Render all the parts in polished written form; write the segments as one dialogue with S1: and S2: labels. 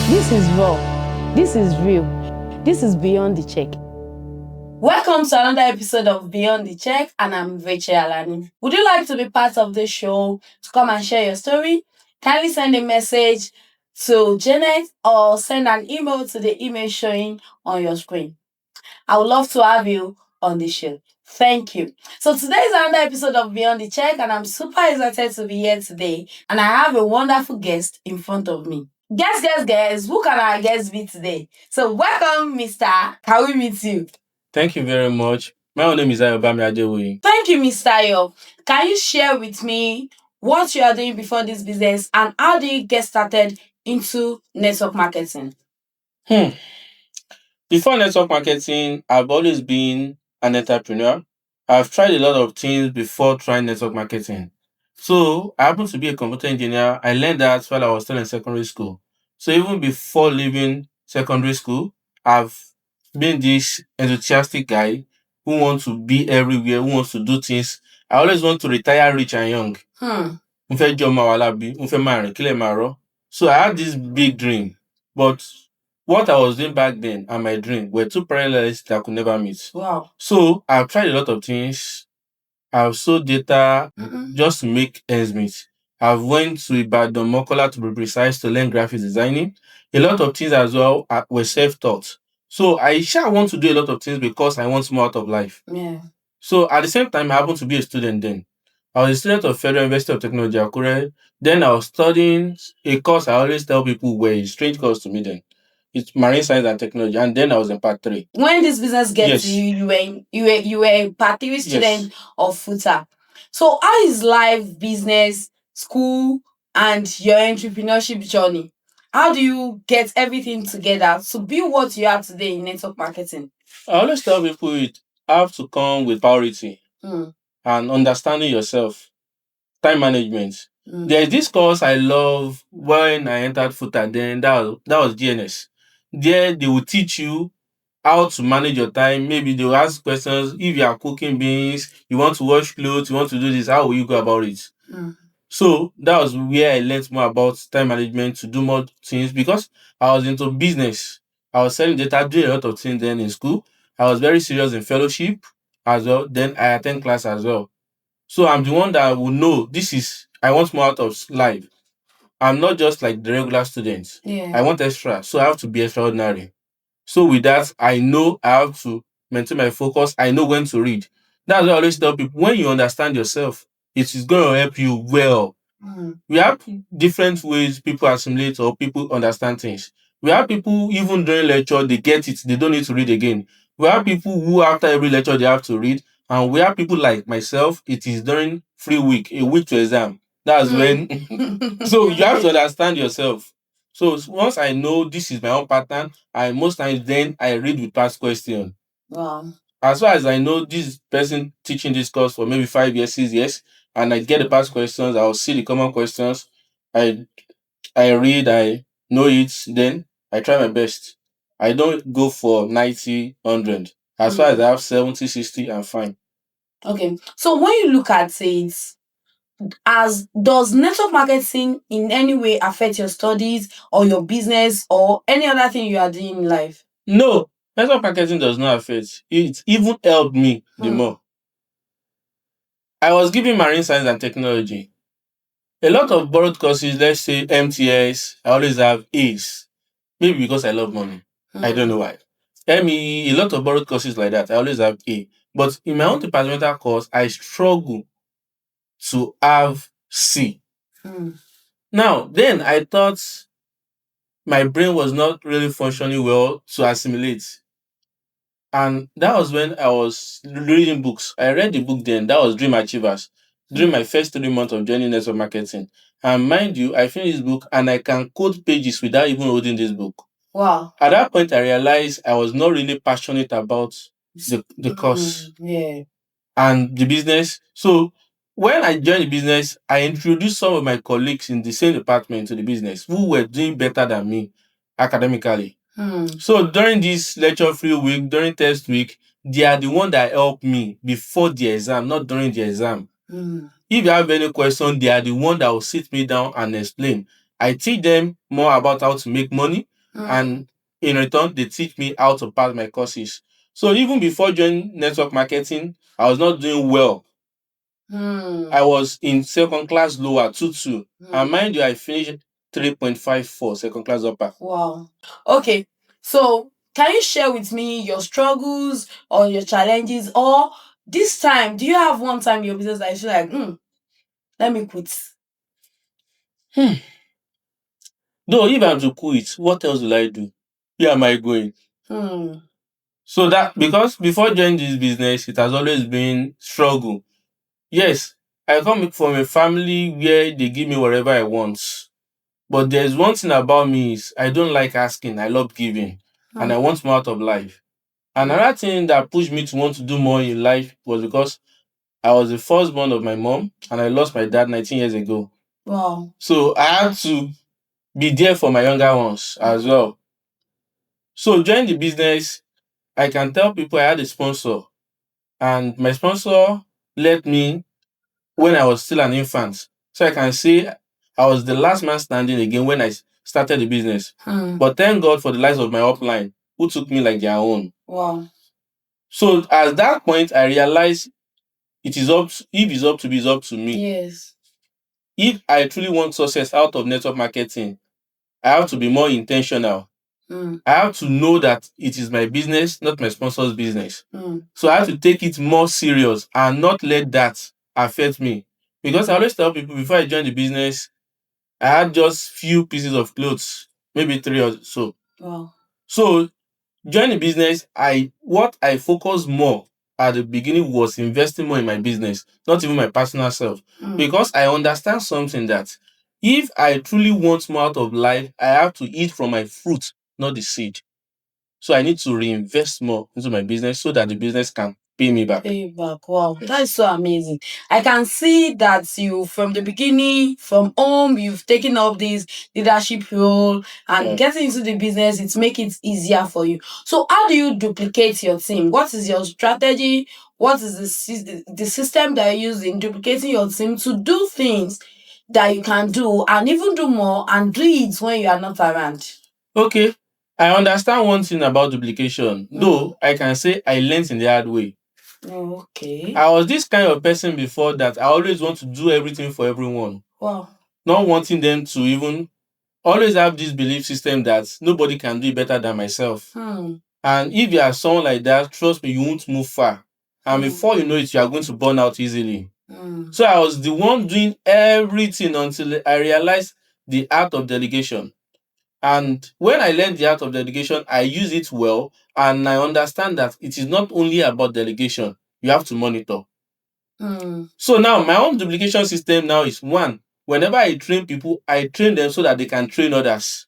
S1: This is raw. This is real. This is Beyond the Cheque. Welcome to another episode of Beyond the Cheque, and I'm Racheal Alani. Would you like to be part of this show, to come and share your story? Kindly send a message to Janet or send an email to the email showing on your screen. I would love to have you on the show. Thank you. So today is another episode of Beyond the Cheque, and I'm super excited to be here today. And I have a wonderful guest in front of me. Guess, who can our guest be today? So welcome, Mr. Can we meet you?
S2: Thank you very much. My name is Ayobami Adewuyi.
S1: Thank you, Mr. Ayo. Can you share with me what you are doing before this business and how do you get started into network marketing?
S2: Before network marketing, I've always been an entrepreneur. I've tried a lot of things before trying network marketing. So I happen to be a computer engineer. I learned that while I was still in secondary school. So even before leaving secondary school, I've been this enthusiastic guy who wants to be everywhere, who wants to do things. I always want to retire rich and young. Mo fẹ́ jẹ́ ọmọ àwàlábí, mo fẹ́ máa rìn kílẹ̀ máa rọ́. So I had this big dream, but what I was doing back then and my dream were two parallels that I could never meet.
S1: Wow.
S2: So I've tried a lot of things. I've sold data just to make ends meet. I've went to Ibadan, Mokola to be precise, to learn graphic designing. A lot of things as well were self-taught. So I want to do a lot of things because I want more out of life.
S1: Yeah.
S2: So at the same time, I happened to be a student then. I was a student of Federal University of Technology, Akure. Then I was studying a course I always tell people were a strange course to me then. It's marine science and technology, and then I was in part 3.
S1: When this business gets
S2: Yes.
S1: to you were a part 3 student
S2: Yes.
S1: of FUTA. So how is life, business, school, and your entrepreneurship journey? How do you get everything together to be what you are today in network marketing?
S2: I always tell people it have to come with priority and understanding yourself, time management. There's this course I love when I entered FUTA, then that was DNS. There they will teach you how to manage your time. Maybe they will ask questions. If you are cooking beans, you want to wash clothes, you want to do this, how will you go about it? So that was where I learned more about time management to do more things because I was into business. I was selling data, doing a lot of things then in school. I was very serious in fellowship as well. Then I attend class as well. So I'm the one that will know I want more out of life. I'm not just like the regular students.
S1: Yeah.
S2: I want extra. So I have to be extraordinary. So with that, I know I have to maintain my focus. I know when to read. That's why I always tell people, when you understand yourself, it is going to help you well. We have different ways people assimilate or people understand things. We have people, even during lecture, they get it. They don't need to read again. We have people who, after every lecture, they have to read. And we have people like myself, it is during free week, a week to exam. That's when. So you have to understand yourself. So once I know this is my own pattern, most times then I read with past question.
S1: Wow.
S2: As far as I know, this person teaching this course for maybe 5 years, 6 years, and I get the past questions, I'll see the common questions. I read, I know it, then I try my best. I don't go for 90, 100. As far as I have 70, 60, I'm fine.
S1: Okay. So when you look at it, does network marketing in any way affect your studies or your business or any other thing you are doing in life?
S2: No, network marketing does not affect. It even helped me the more. I was given marine science and technology. A lot of borrowed courses, let's say MTS, I always have A's. Maybe because I love money. I don't know why. ME, a lot of borrowed courses like that, I always have A. But in my own departmental course, I struggle to have C. Now, then I thought my brain was not really functioning well to assimilate. And that was when I was reading books. I read the book then. That was Dream Achievers. During my first 3 months of joining network marketing. And mind you, I finished this book and I can code pages without even holding this book.
S1: Wow.
S2: At that point, I realized I was not really passionate about the course and the business. So when I joined the business, I introduced some of my colleagues in the same department to the business who were doing better than me academically. So during this lecture-free week, during test week, they are the one that helped me before the exam, not during the exam. If you have any question, they are the one that will sit me down and explain. I teach them more about how to make money, and in return, they teach me how to pass my courses. So even before joining network marketing, I was not doing well. I was in second class lower 2-2. And mind you, I finished 3.54 second class upper.
S1: Wow. Okay. So can you share with me your struggles or your challenges? Or this time, do you have one time in your business that you feel like, let me quit?
S2: Though if I'm to quit, what else will I do? Where am I going? So that, because before joining this business, it has always been struggle. Yes, I come from a family where they give me whatever I want. But there's one thing about me is I don't like asking. I love giving. And I want more out of life. Another thing that pushed me to want to do more in life was because I was the firstborn of my mom and I lost my dad 19 years ago.
S1: Wow.
S2: So I had to be there for my younger ones as well. So joining the business, I can tell people I had a sponsor, and my sponsor led me when I was still an infant. So I can say I was the last man standing again when I started the business. But thank God for the lives of my upline who took me like their own.
S1: Wow.
S2: So at that point, I realized it is up to, if it's up to be, it's up to me.
S1: Yes.
S2: If I truly want success out of network marketing, I have to be more intentional. I have to know that it is my business, not my sponsor's business. So I have to take it more serious and not let that affect me. Because I always tell people before I joined the business, I had just few pieces of clothes, maybe 3 or so.
S1: Wow.
S2: So joining the business, what I focused more at the beginning was investing more in my business, not even my personal self. Because I understand something that if I truly want more out of life, I have to eat from my fruit, not the seed. So I need to reinvest more into my business so that the business can pay me back.
S1: Pay back. Wow. That is so amazing. I can see that you, from the beginning, from home, you've taken up this leadership role, and getting into the business, it's make it easier for you. So how do you duplicate your team? What is your strategy? What is the system that you use in duplicating your team to do things that you can do and even do more and do it when you are not around?
S2: Okay. I understand one thing about duplication, though I can say I learned in the hard way.
S1: Okay.
S2: I was this kind of person before that I always want to do everything for everyone.
S1: Wow.
S2: Not wanting them to even always have this belief system that nobody can do it better than myself. And if you are someone like that, trust me, you won't move far. And before you know it, you are going to burn out easily. So I was the one doing everything until I realized the art of delegation. And when I learned the art of delegation, I use it well, and I understand that it is not only about delegation, you have to monitor. So now my own duplication system now is one. Whenever I train people, I train them so that they can train others.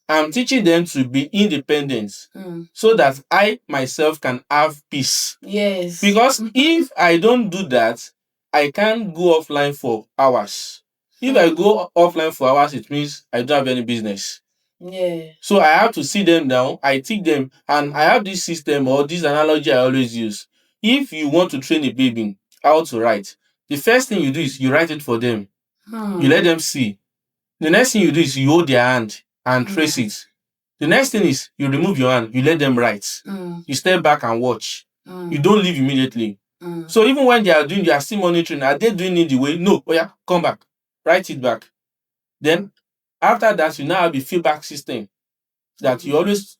S2: I'm teaching them to be independent so that I myself can have peace.
S1: Yes.
S2: Because if I don't do that, I can't go offline for hours. If I go offline for hours, it means I don't have any business.
S1: Yeah.
S2: So I have to sit them down, I teach them, and I have this system or this analogy I always use. If you want to train a baby how to write, the first thing you do is you write it for them. You let them see. The next thing you do is you hold their hand and trace it. The next thing is you remove your hand, you let them write. You step back and watch. You don't leave immediately. So even when they are still monitoring, are they doing it the way? No. Oh yeah, come back. Write it back. Then after that, you now have a feedback system that you always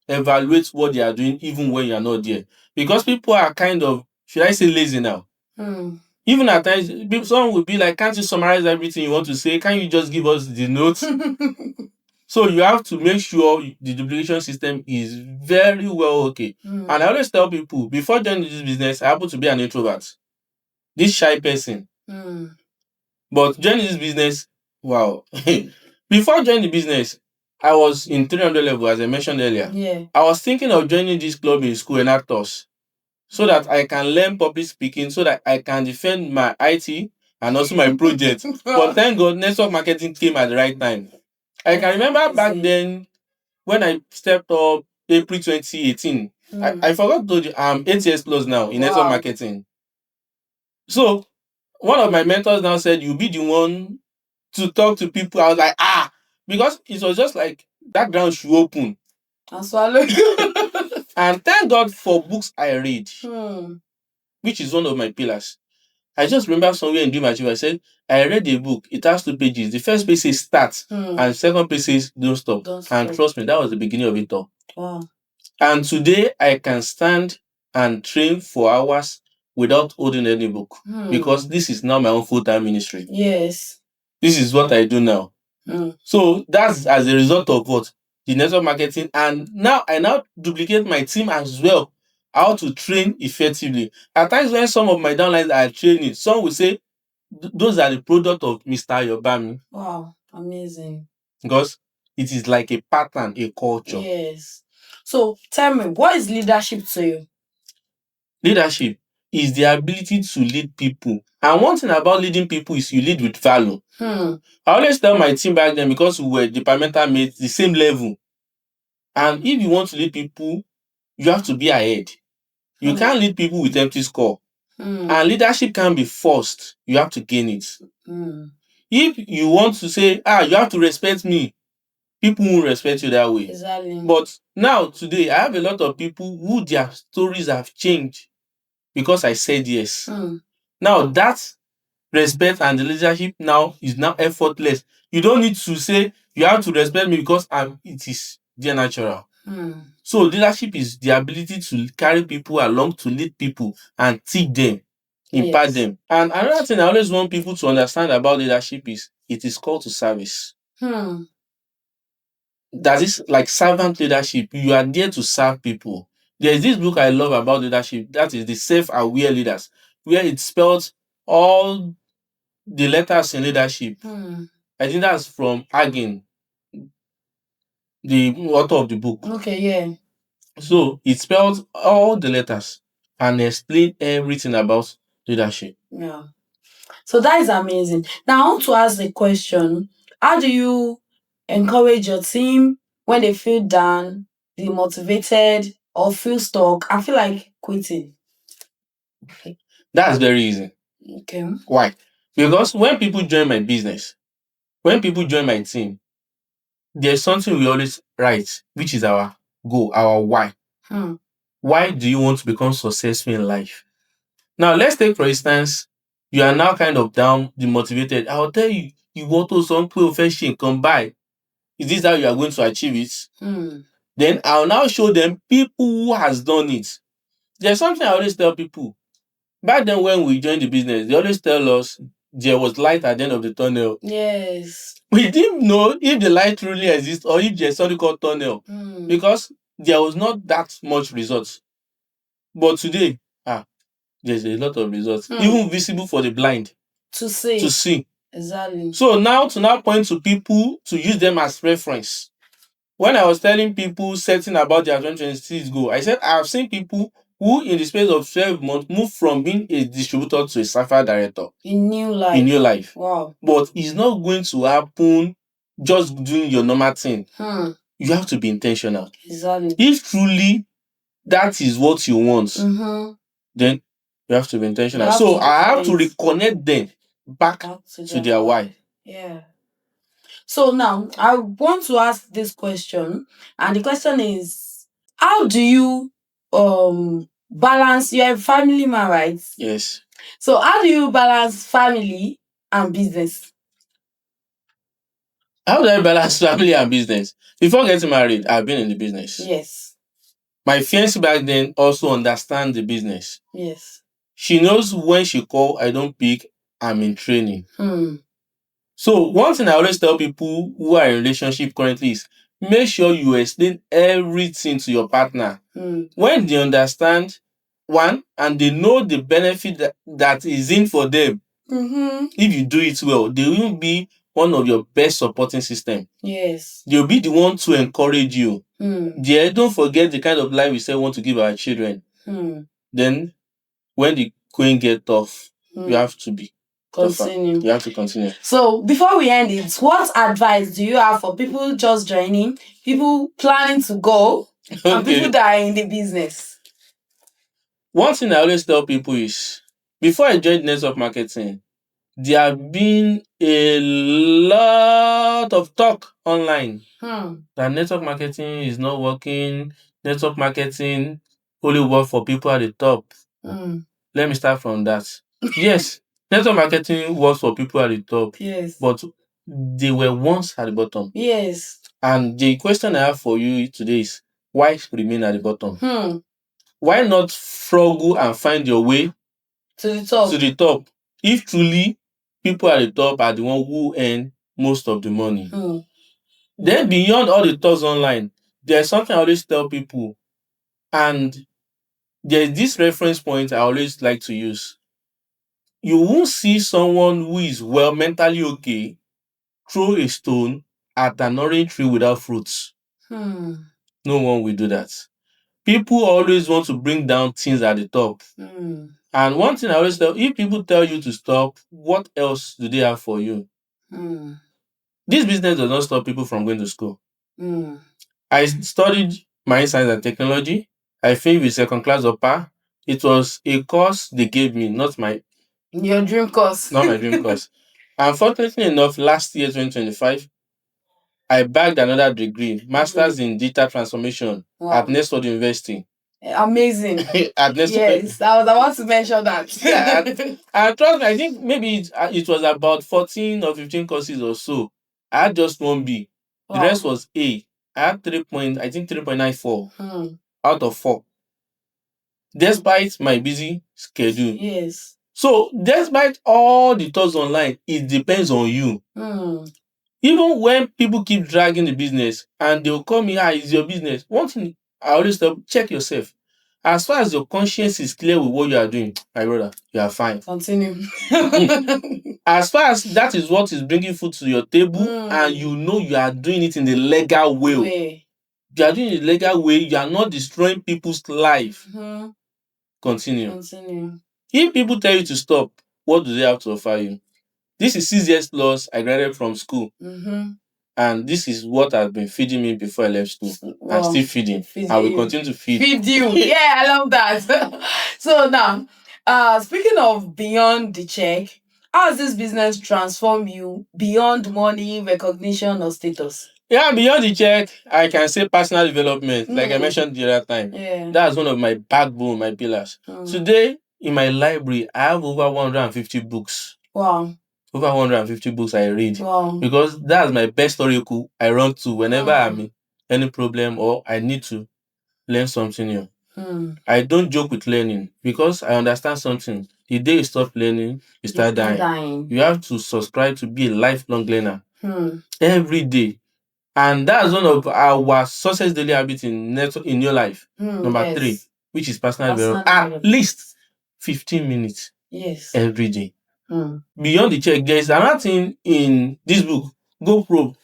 S2: evaluate what they are doing even when you're not there. Because people are kind of, should I say, lazy now. Even at times, someone will be like, can't you summarize everything you want to say? Can't you just give us the notes? So you have to make sure the duplication system is very well okay. And I always tell people, before joining this business, I happen to be an introvert. This shy person. But joining this business, wow. Before joining the business, I was in 300 level, as I mentioned earlier.
S1: Yeah.
S2: I was thinking of joining this club in school and actors so that I can learn public speaking, so that I can defend my IT and also my project. But thank God, network marketing came at the right time. I can remember back then when I stepped up April 2018. I forgot to tell you, I'm 8 years plus now in network marketing. So one of my mentors now said, "You be the one to talk to people." I was like, because it was just like that ground should open.
S1: And swallow.
S2: And thank God for books I read, which is one of my pillars. I just remember somewhere in Dream Achieve, I said, I read a book. It has 2 pages. The first page says start, and the second page says don't stop. And trust me, that was the beginning of it all.
S1: Wow.
S2: And today, I can stand and train for hours without holding any book because this is now my own full-time ministry.
S1: Yes.
S2: This is what I do now. So that's as a result of what? The network marketing. And now I duplicate my team as well, how to train effectively. At times when some of my downlines are training, some will say, those are the product of Mr. Ayobami.
S1: Wow, amazing.
S2: Because it is like a pattern, a culture.
S1: Yes. So tell me, what is leadership to you?
S2: Leadership is the ability to lead people. And one thing about leading people is you lead with value. I always tell my team back then, because we were departmental mates, the same level. And if you want to lead people, you have to be ahead. You can't lead people with empty score. And leadership can be forced. You have to gain it. If you want to say, you have to respect me, people won't respect you that way.
S1: Exactly.
S2: But now, today, I have a lot of people who their stories have changed because I said yes. Now, that respect and the leadership now is now effortless. You don't need to say, you have to respect me because it is their natural. So leadership is the ability to carry people along, to lead people and teach them, impart them. And another thing I always want people to understand about leadership is it is called to service. That is like servant leadership. You are there to serve people. There's this book I love about leadership, that is the Self-Aware Leaders, where it spells all the letters in leadership. I think that's from Hagen, the author of the book.
S1: Okay, yeah.
S2: So it spells all the letters and explain everything about leadership.
S1: Yeah. So that is amazing. Now I want to ask the question: how do you encourage your team when they feel down, demotivated, or feel stuck and feel like quitting?
S2: That's very easy.
S1: Okay.
S2: Why? Because when people join my business, when people join my team, there's something we always write, which is our goal, our why. Why do you want to become successful in life? Now, let's take, for instance, you are now kind of down, demotivated. I'll tell you, you want to some profession, come by. Is this how you are going to achieve it? Then I'll now show them people who has done it. There's something I always tell people. Back then when we joined the business, they always tell us there was light at the end of the tunnel.
S1: Yes.
S2: We didn't know if the light really exists or if there's something called tunnel. Because there was not that much results. But today, there's a lot of results. Even visible for the blind.
S1: To see.
S2: To see.
S1: Exactly.
S2: So now to point to people to use them as reference. When I was telling people setting about their 2026 goal, I said I have seen people who in the space of 12 months move from being a distributor to a sapphire director.
S1: In new life. Wow.
S2: But it's not going to happen just doing your normal thing. You have to be intentional.
S1: Exactly.
S2: If truly that is what you want, then you have to be intentional. So I have to reconnect them back to their why.
S1: Yeah. So now I want to ask this question, and the question is: how do you balance? You're a family man, right?
S2: Yes.
S1: So how do you balance family and business?
S2: How do I balance family and business? Before getting married, I've been in the business.
S1: Yes.
S2: My fiancé back then also understands the business.
S1: Yes.
S2: She knows when she call, I don't pick, I'm in training. So one thing I always tell people who are in relationship currently is make sure you explain everything to your partner. When they understand, one, and they know the benefit that is in for them, if you do it well, they will be one of your best supporting system.
S1: Yes.
S2: They'll be the one to encourage you. Don't forget the kind of life we say we want to give our children. Then when the going get tough, you have to be
S1: continue.
S2: Tougher. You have to continue.
S1: So before we end it, what advice do you have for people just joining, people planning to go, and people that are in the business?
S2: One thing I always tell people is, before I joined network marketing, there have been a lot of talk online that network marketing is not working. Network marketing only work for people at the top. Let me start from that. Yes, network marketing works for people at the top.
S1: Yes.
S2: But they were once at the bottom.
S1: Yes.
S2: And the question I have for you today is, why remain at the bottom? Why not struggle and find your way
S1: to the top?
S2: If truly people at the top are the one who earn most of the money. Then beyond all the talks online, there's something I always tell people, and there's this reference point I always like to use. You won't see someone who is well mentally okay throw a stone at an orange tree without fruits. No one will do that. People always want to bring down things at the top. And one thing I always tell, if people tell you to stop, what else do they have for you? This business does not stop people from going to school. I studied marine science and technology. I finished with second class upper. It was a course they gave me, not my
S1: Your dream course.
S2: not my dream course. Unfortunately enough, last year, 2025, I bagged another degree, Masters in Digital Transformation at Nestwood University.
S1: Amazing.
S2: At Nestwood.
S1: Yes, I was about to mention that.
S2: Yeah, and trust me, I think maybe it was about 14 or 15 courses or so. I had just one B. The rest was A. I had 3.94 out of 4. Despite my busy schedule.
S1: Yes.
S2: So, despite all the thoughts online, it depends on you. Even when people keep dragging the business and they'll call me, it's your business. One thing I always tell, check yourself. As far as your conscience is clear with what you are doing, my brother, you are fine.
S1: Continue.
S2: As far as that is what is bringing food to your table and you know you are doing it in the legal way. You are doing it in the legal way, you are not destroying people's life. Continue. If people tell you to stop, what do they have to offer you? This is 6 years plus I graduated from school. And this is what has been feeding me before I left school. I'm still feeding. I will continue to feed.
S1: Feed you. Yeah, I love that. So now, speaking of Beyond the Cheque, how has this business transformed you beyond money, recognition, or status?
S2: Yeah, Beyond the Cheque, I can say personal development, like I mentioned the other time.
S1: Yeah.
S2: That's one of my backbone, my pillars. Today, in my library, I have over 150 books.
S1: Wow.
S2: Over 150 books I read.
S1: Wow.
S2: Because that's my best historical I run to whenever I'm in any problem or I need to learn something new. I don't joke with learning because I understand something. The day you stop learning, you start dying. You have to subscribe to be a lifelong learner every day. And that's one of our success daily habits in your life. Number 3, which is personal development. At least 15 minutes every day. Beyond the Cheque, there is another thing in this book, Go Pro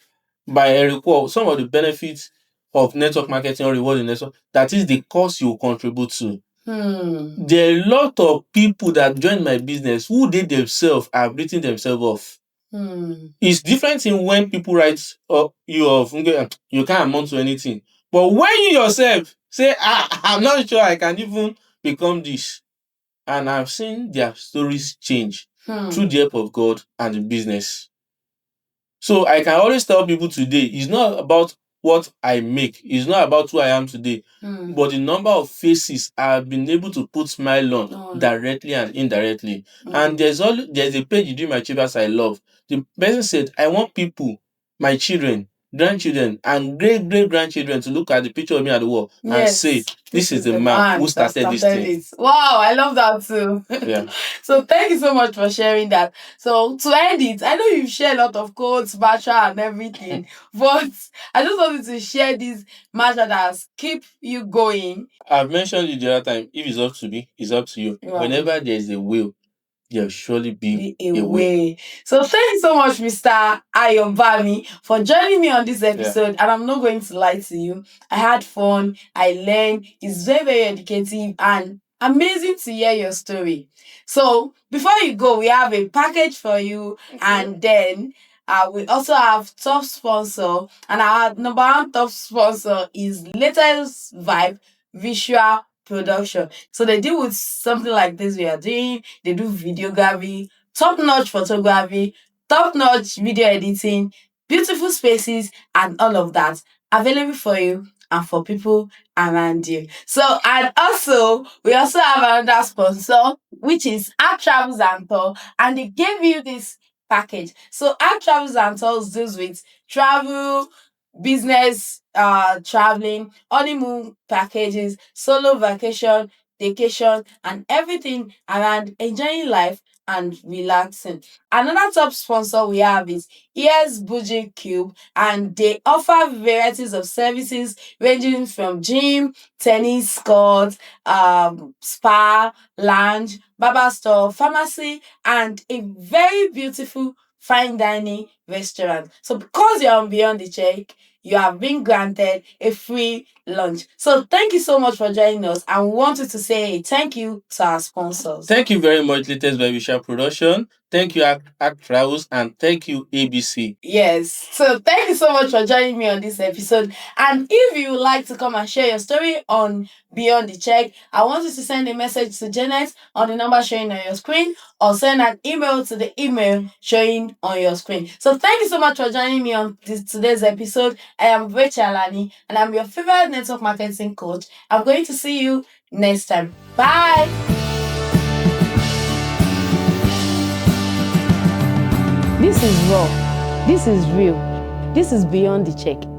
S2: by Eric Wall. Some of the benefits of network marketing or rewarding network, that is the cost you contribute to. There are a lot of people that join my business who they themselves have written themselves off. It's different in when people write you off, you can't amount to anything. But when you yourself say, I'm not sure I can even become this. And I've seen their stories change through the help of God and the business. So I can always tell people today, it's not about what I make, it's not about who I am today, but the number of faces I've been able to put smile on directly and indirectly. And there's a page in my chambers I love. The person said, I want people, my children, grandchildren, and great-great-grandchildren to look at the picture of me at the wall and say, this is the man who started this thing.
S1: Wow, I love that too.
S2: Yeah.
S1: So thank you so much for sharing that. So to end it, I know you've shared a lot of quotes, mantra, and everything, but I just wanted to share this mantra that keep you going.
S2: I've mentioned it the other time. If it's up to me, it's up to you. Wow. Whenever there is a will, there'll surely be a way.
S1: So thank you so much, Mr. Ayobami, for joining me on this episode. And I'm not going to lie to you. I had fun. I learned. It's very, very educative and amazing to hear your story. So before you go, we have a package for you. And then we also have top sponsor. And our number 1 top sponsor is Latest Vibe Visual Production. So they deal with something like this we are doing. They do videography, top-notch photography, top-notch video editing, beautiful spaces, and all of that available for you and for people around you. So, and also, we also have another sponsor, which is Art Travels and Tour, and they gave you this package. So, Art Travels and Tours deals with travel, business, traveling, honeymoon packages, solo vacation, and everything around enjoying life and relaxing. Another top sponsor we have is Ears Bougie Cube, and they offer varieties of services ranging from gym, tennis court, spa, lounge, barber store, pharmacy, and a very beautiful fine dining restaurant. So because you're on Beyond the Check, you have been granted a free lunch. So thank you so much for joining us, and we wanted to say thank you to our sponsors.
S2: Thank you very much, latest by Racheal Production. Thank you, Act Travels, and thank you, ABC.
S1: Yes. So thank you so much for joining me on this episode. And if you would like to come and share your story on Beyond the Check, I want you to send a message to Janet on the number showing on your screen, or send an email to the email showing on your screen. So thank you so much for joining me on today's episode. I am Racheal Alani, and I'm your favorite network marketing coach. I'm going to see you next time. Bye. This is raw. This is real. This is Beyond the Check.